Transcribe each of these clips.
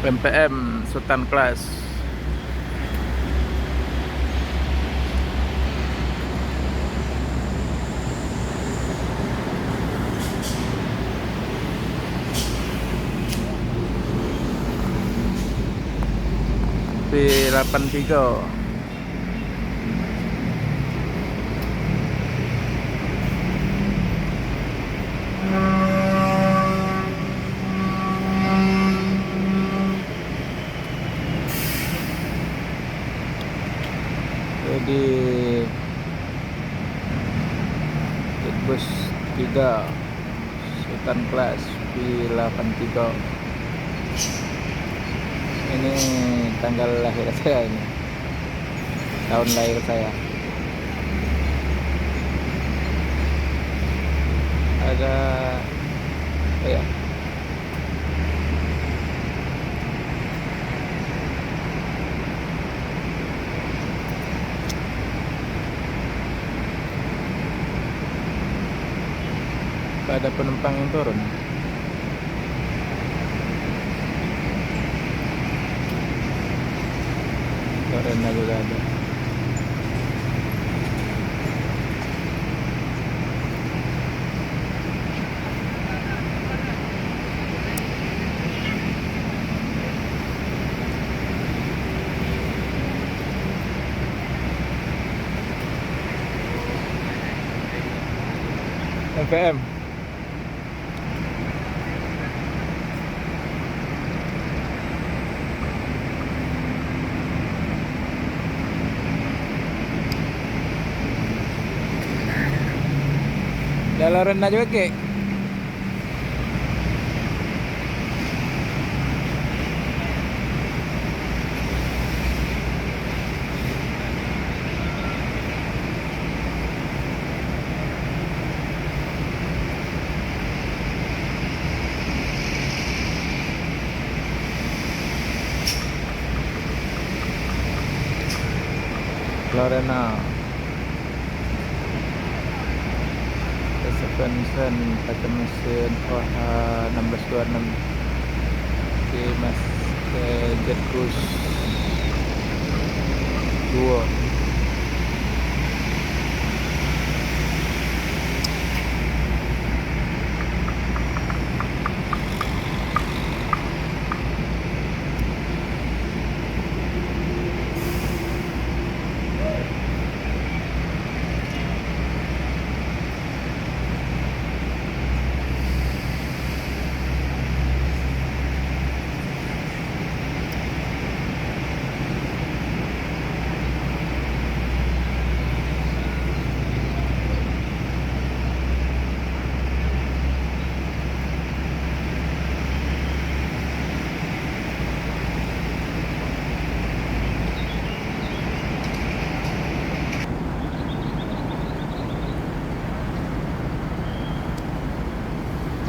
MPM Sultan Kelas. P83. Jadi bus 3 Sultan Kelas P83. Ini tanggal lahir saya, ini tahun lahir saya. Ada ya, ada penumpang yang turun. Karena juga ada. MPM. Dalam rendah juga ke? Lorena suspension pakai mesin OH 1626 di mas jet cruise 2.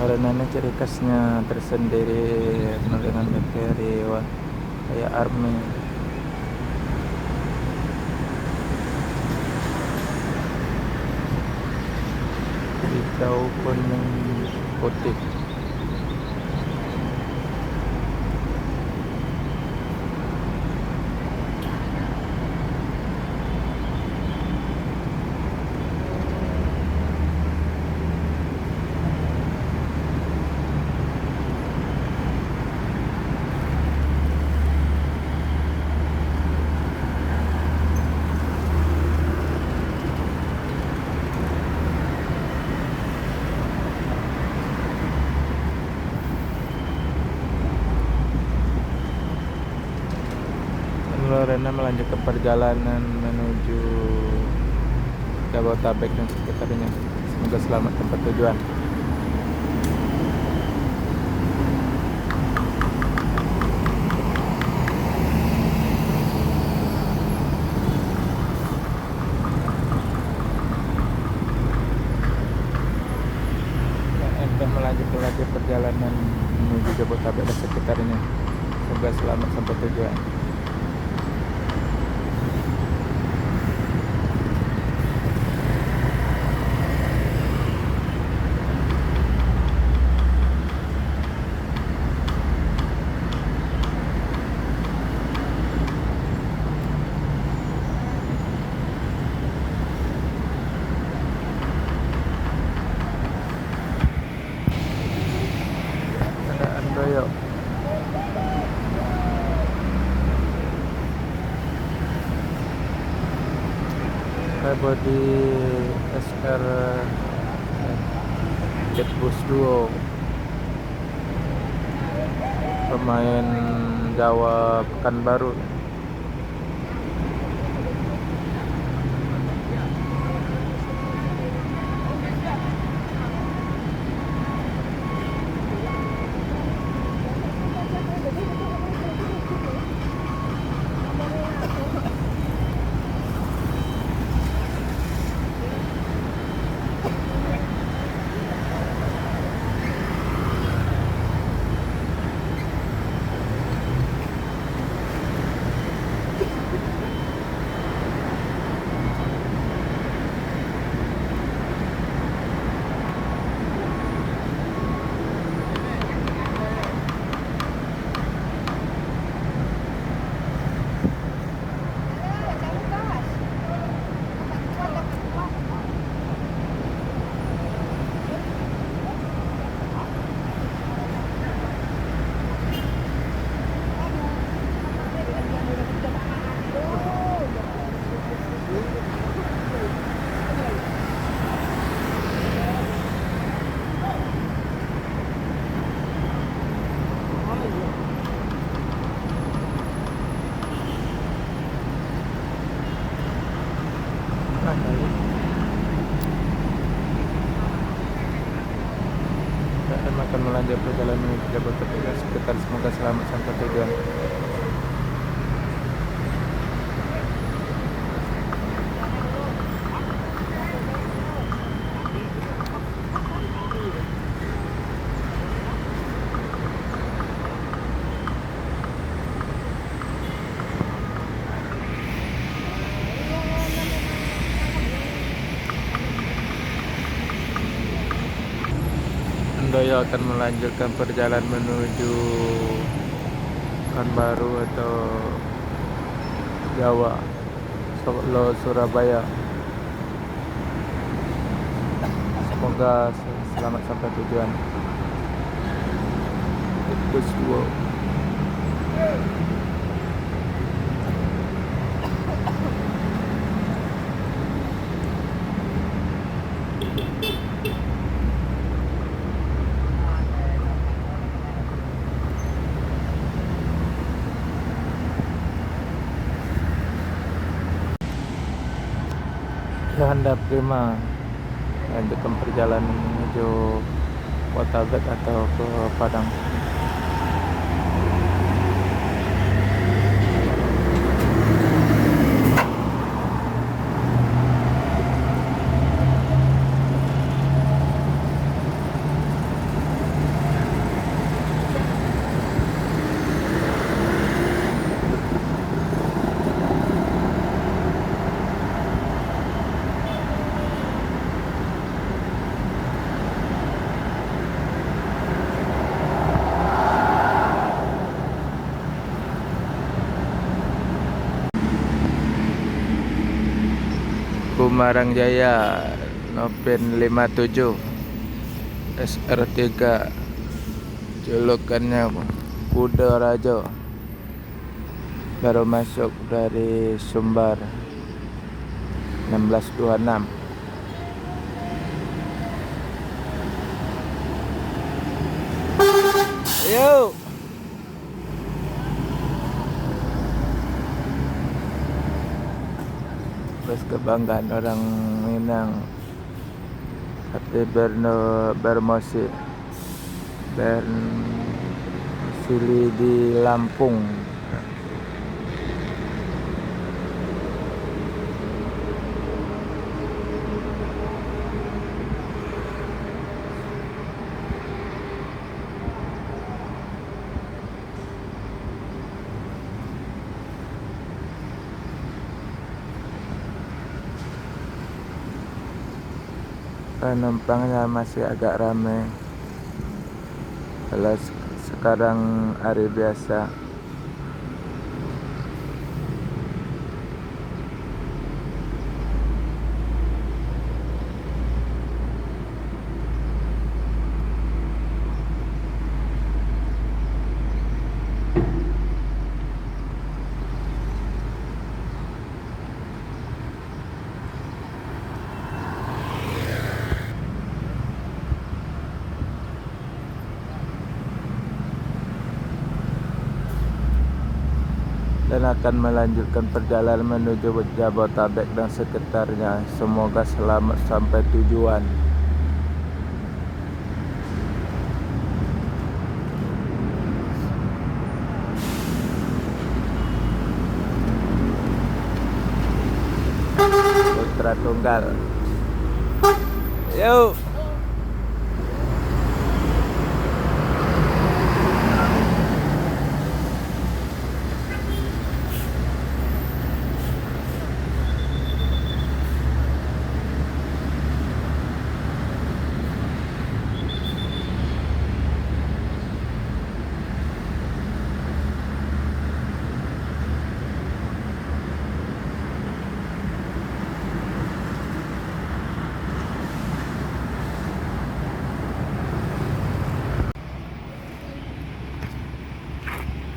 Karena ini ciri khasnya tersendiri dengan bakteri kayak army. Hijau, kuning, putih. Lorena melanjutkan perjalanan menuju Jabodetabek dan sekitarnya. Semoga selamat tempat tujuan. Kita melanjutkan lagi perjalanan menuju Jabodetabek dan sekitarnya. Semoga selamat sampai tujuan. Body SR Jetbus Duo, pemain Jawa Pekanbaru. Dan akan melanjut perjalanan menuju Jabodetabek sekitar, semoga selamat sampai tujuan. Handoyo akan melanjutkan perjalanan menuju Pekanbaru atau Jawa, Solo, Surabaya. Semoga selamat sampai tujuan. Bus Duo. Honda Prima lanjutkan perjalanan menuju Botabek atau ke Padang. Kumarang Jaya Noven 57 SR3, julukannya Kuda Raja, baru masuk dari Sumbar 1626. Ayo. Bus kebanggaan orang Minang, Hati Bermosi Bersili di Lampung. Penumpangnya masih agak ramai. Kalau sekarang hari biasa. dan akan melanjutkan perjalanan menuju Jabotabek dan sekitarnya. Semoga selamat sampai tujuan. Putra Tunggal. Yuk.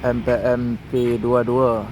MPMP 22.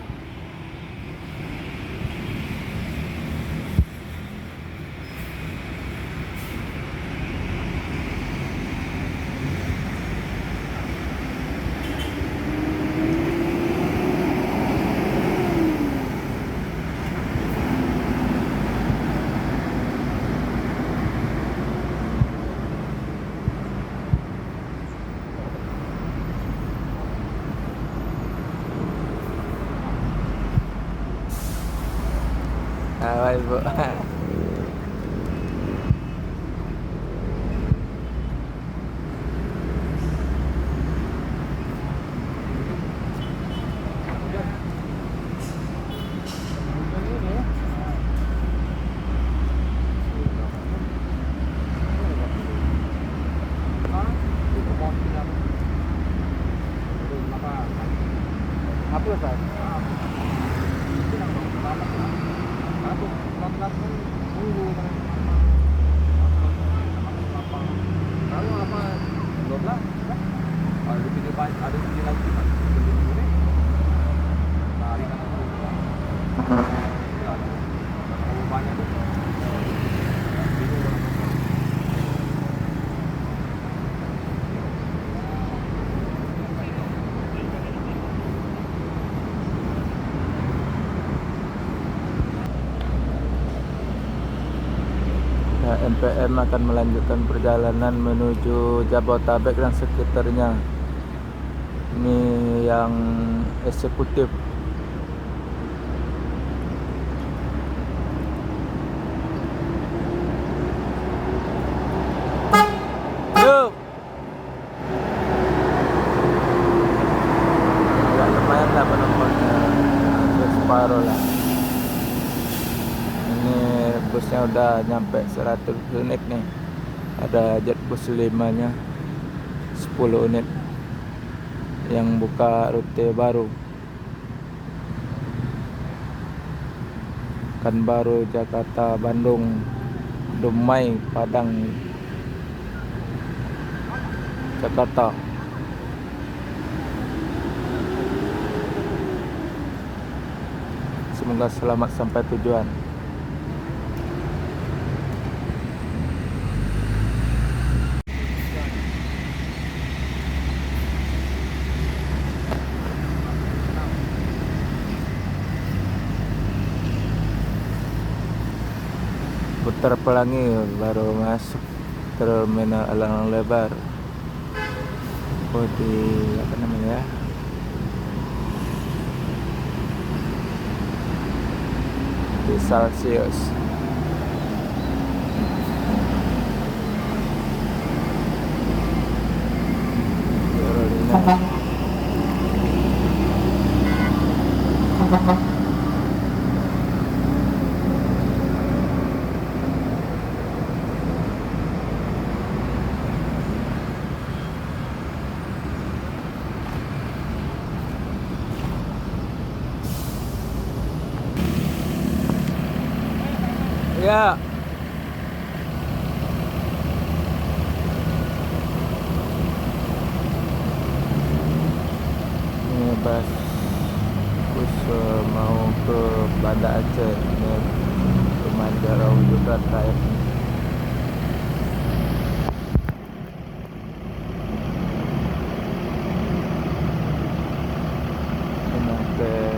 Baik, Bu. MPM akan melanjutkan perjalanan menuju Jabotabek dan sekitarnya. Ini yang eksekutif. Yuk. Ya, lumayan lah penumpangnya, hampir separuh lah. Ini busnya udah nyampe 100 unit nih. Ada jet bus 5-nya 10 unit yang buka rute baru, Pekanbaru, Jakarta, Bandung, Dumai, Padang, Jakarta. Semoga selamat sampai tujuan. Putar Pelangi baru masuk terminal Elang Lebar. Oh, di apa namanya ya? Di Celsius. Ya. Ini bus mau ke Banda Aceh. Ini lumayan jauh juga trayek. Sampai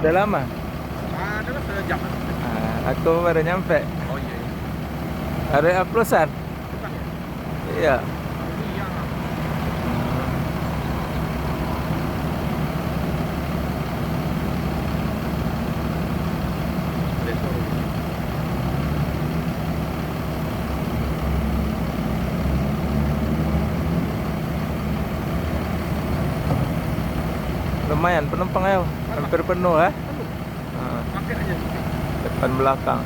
Udah lama? Ada lah sejam. Aku baru nyampe. Oh iya. Ada uploadan? Bukan ya? Iya. Iya. Lumayan penumpang ayo. Hampir penuh ya. Makin aja. Depan belakang.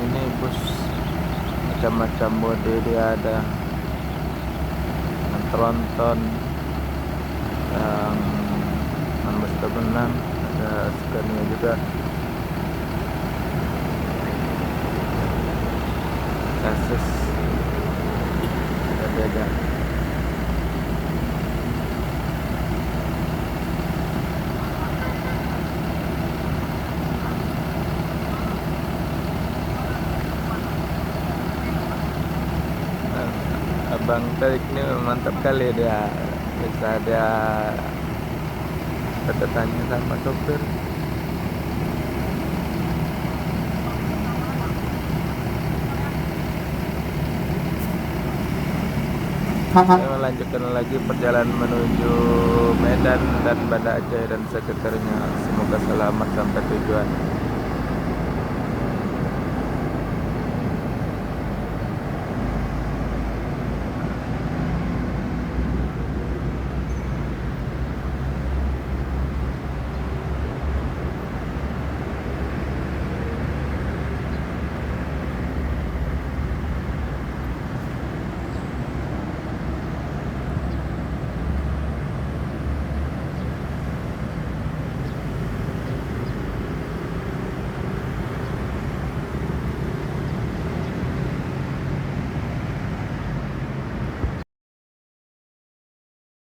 Ini bus macam-macam mode dia, ada yang tronton, yang ambas benang, ada Scania juga, Asus ada beda. Abang Tarik ini mantap kali, dia bisa dia tanya sama sopir. Saya melanjutkan lagi perjalanan menuju Medan dan Banda Aceh dan sekitarnya. Semoga selamat sampai tujuan.